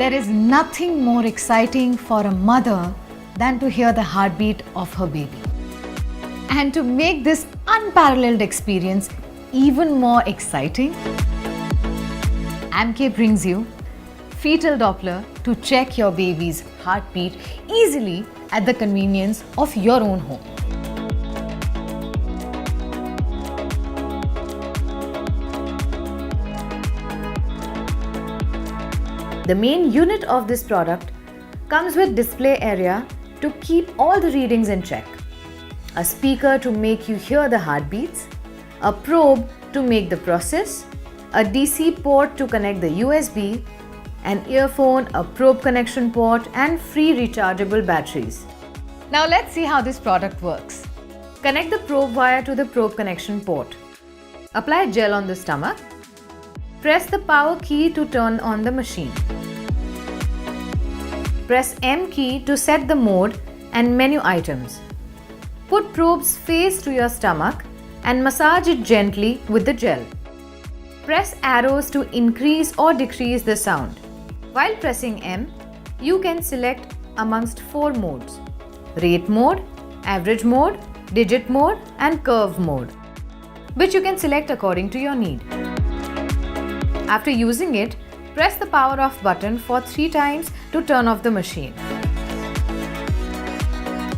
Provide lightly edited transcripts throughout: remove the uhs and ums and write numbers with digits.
There is nothing more exciting for a mother than to hear the heartbeat of her baby. And to make this unparalleled experience even more exciting, Amke brings you Fetal Doppler to check your baby's heartbeat easily at the convenience of your own home. The main unit of this product comes with display area to keep all the readings in check, a speaker to make you hear the heartbeats, a probe to make the process, a DC port to connect the USB, an earphone, a probe connection port and free rechargeable batteries. Now let's see how this product works. Connect the probe wire to the probe connection port. Apply gel on the stomach. Press the power key to turn on the machine. Press M key to set the mode and menu items. Put probe's face to your stomach and massage it gently with the gel. Press arrows to increase or decrease the sound. While pressing M, you can select amongst 4 modes: rate mode, average mode, digit mode and curve mode, which you can select according to your need. After using it, press the power off button for 3 times to turn off the machine.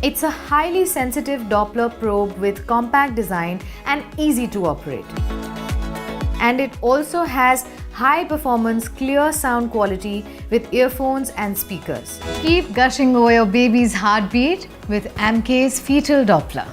It's a highly sensitive Doppler probe with compact design and easy to operate. And it also has high performance clear sound quality with earphones and speakers. Keep gushing over your baby's heartbeat with Amke's Fetal Doppler.